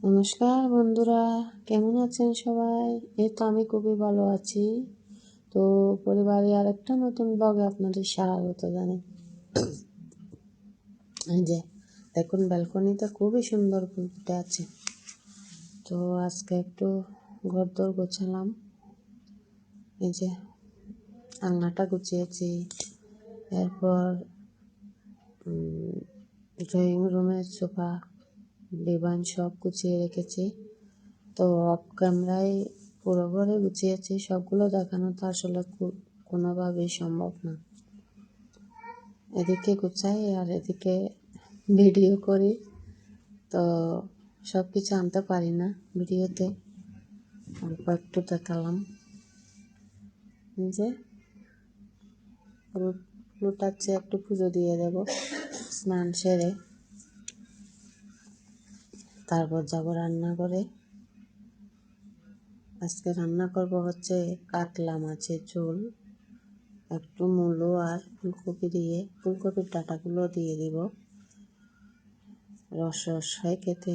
নমস্কার বন্ধুরা, কেমন আছেন সবাই? এই তো আমি খুবই ভালো আছি। তো পরিবারে আরেকটা নতুন ব্লগে আপনাদের স্বাগত জানাই। এই যে দেখুন, ব্যালকনিতে খুবই সুন্দর ফুল ফুটে আছে। তো আজকে একটু ঘরদোর গোছালাম। এই যে আলনাটা গুছিয়েছি, এরপর ড্রয়িং রুমের সোফা ডিভান সব গুছিয়ে রেখেছি। তো অফ ক্যামেরায় পুরো ঘরে গুছিয়েছি, সবগুলো দেখানো তো আসলে কোনোভাবেই সম্ভব না। এদিকে গুছাই আর এদিকে ভিডিও করি, তো সব কিছু আনতে পারি না ভিডিওতে। অল্প একটু দেখালাম। যে লুটাচ্ছে, একটু পুজো দিয়ে দেব স্নান সেরে, তারপর যাব রান্না করে। আজকে রান্না করব হচ্ছে কাতলা মাছের ঝোল, একটু মূলো আর ফুলকপি দিয়ে, ফুলকপির ডাঁটাগুলো দিয়ে দিব, রস রস হয় খেতে।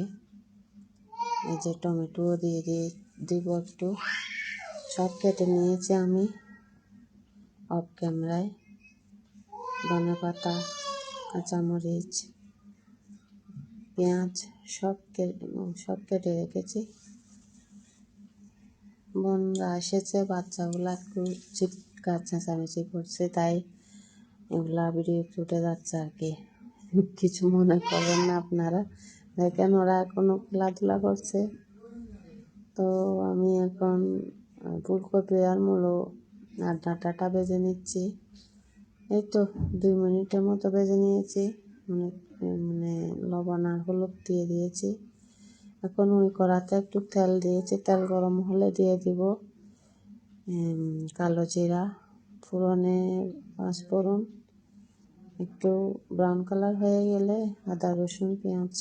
এই যে টমেটোও দিয়ে দিব একটু। সব কেটে নিয়েছি আমি অফ ক্যামেরায়। ধনে পাতা, কাঁচামরিচ, পেঁয়াজ সব কেটে রেখেছি। বোনরা এসেছে, বাচ্চাগুলা একটু চিৎকার চেঁচামেচি করছে, তাই এগুলা ভিডিও উঠে যাচ্ছে আর কি। কিছু মনে করবেন না আপনারা। দেখেন ওরা এখনো খেলাধুলা করছে। তো আমি এখন ফুলকপি আর মূলো আর ডাঁটাটা ভেজে নিচ্ছি। এই তো 2 মিনিটের মতো ভেজে নিয়েছি। মানে লবণ আর হলুদ দিয়ে দিয়েছি। এখন ওই কড়াতে একটু তেল দিয়েছি, তেল গরম হলে দিয়ে দিব কালো জিরা, ফোড়নে 5 ফোড়ন। একটু ব্রাউন কালার হয়ে গেলে আদা রসুন পেঁয়াজ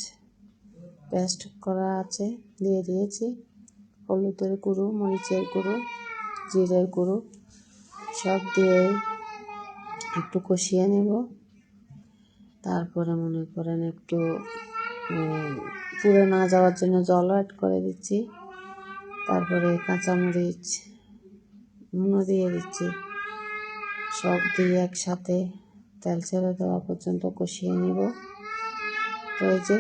পেস্ট করা আছে দিয়ে দিয়েছি। হলুদের গুঁড়ো, মরিচের গুঁড়ো, জিরের গুঁড়ো সব দিয়ে একটু কষিয়ে নেব। তারপরে মনে করেন একটু পুড়ে না যাওয়ার জন্য জলও অ্যাড করে দিচ্ছি। তারপরে কাঁচামরিচ নুনও দিয়ে দিচ্ছি। সব দিয়ে একসাথে তেল ছেড়ে দেওয়া পর্যন্ত কষিয়ে নেব। তো এই যে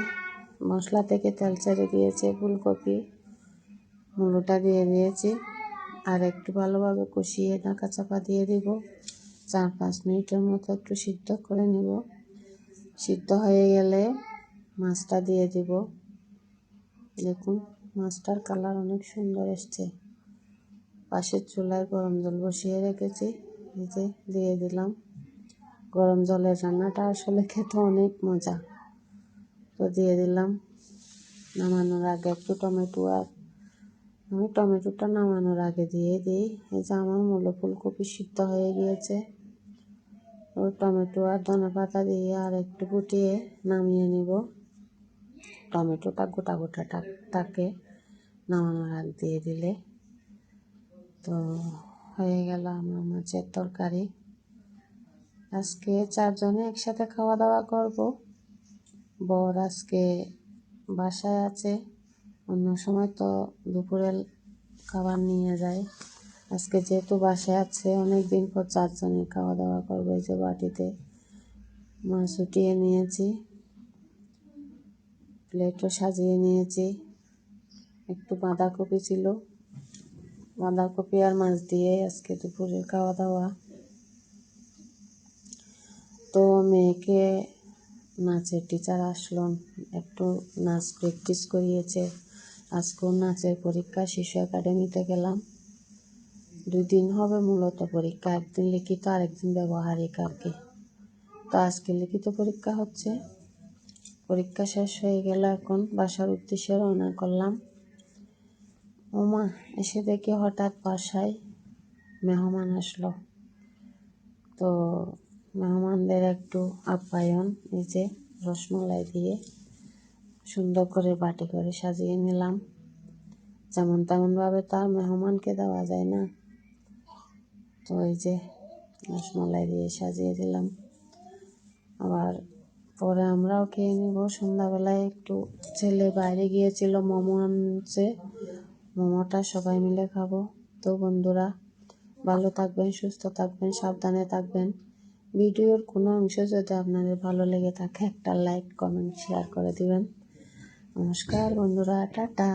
মশলা থেকে তেল ছেড়ে দিয়েছে, ফুলকপি মূলোটা দিয়ে দিয়েছি। আর একটু ভালোভাবে কষিয়ে ঢাকা চাপা দিয়ে দিব। 4-5 মিনিটের মতো একটু সিদ্ধ করে নেব। সিদ্ধ হয়ে গেলে মাছটা দিয়ে দিব। দেখুন মাছটার কালার অনেক সুন্দর এসছে। পাশের চুলায় গরম জল বসিয়ে রেখেছি, এই যে দিয়ে দিলাম। গরম জলের রান্নাটা আসলে খেতে অনেক মজা। তো দিয়ে দিলাম। নামানোর আগে একটু আমি টমেটোটা নামানোর আগে দিয়ে দিই। এই যে আমার মূলো ফুলকপি সিদ্ধ হয়ে গিয়েছে। তো টমেটো আর ধনে পাতা দিয়ে আর একটু ফুটিয়ে নামিয়ে নেব। টমেটোটা গোটা গোটা থাকে নামানোর আগ দিয়ে দিলে। তো হয়ে গেল আমার মাছের তরকারি। আজকে 4 জনে একসাথে খাওয়া দাওয়া করব। বর আজকে বাসায় আছে, অন্য সময় তো দুপুরে খাবার নিয়ে যায়। আজকে যেহেতু বাসায় আছে, অনেক দিন পর 4 জনের খাওয়া দাওয়া করবো। এই যে বাটিতে মাছ উঠিয়ে নিয়েছি, প্লেটও সাজিয়ে নিয়েছি। একটু বাঁধাকপি ছিল, বাঁধাকপি আর মাছ দিয়ে আজকে দুপুরের খাওয়া দাওয়া। তো মেয়েকে নাচের টিচার আসলো, একটু নাচ প্র্যাকটিস করিয়েছে। আজকেও নাচের পরীক্ষা, শিশু একাডেমিতে গেলাম। 2 দিন হবে মূলত পরীক্ষা, একদিন লিখিত আর একদিন ব্যবহারিক আর কি। তো আজকে লিখিত পরীক্ষা হচ্ছে। পরীক্ষা শেষ হয়ে গেল, এখন বাসার উদ্দেশ্যে রওনা করলাম। ওমা, এসে দেখি হঠাৎ বাসায় মেহমান আসলো। তো মেহমানদের একটু আপ্যায়ন, এই যে রসমলাই দিয়ে সুন্দর করে বাটি করে সাজিয়ে নিলাম। যেমন তেমনভাবে তার মেহমানকে দেওয়া যায় না। তো এই যে রসমলাই দিয়ে সাজিয়ে দিলাম। আবার পরে আমরাও খেয়ে নিব। সন্ধ্যাবেলায় একটু ছেলে বাইরে গিয়েছিল মোমো আনছে, মোমোটা সবাই মিলে খাবো। তো বন্ধুরা, ভালো থাকবেন, সুস্থ থাকবেন, সাবধানে থাকবেন। ভিডিওর কোনো অংশ যদি আপনাদের ভালো লেগে থাকে একটা লাইক, কমেন্ট, শেয়ার করে দিবেন। নমস্কার বন্ধুরা, টাটা।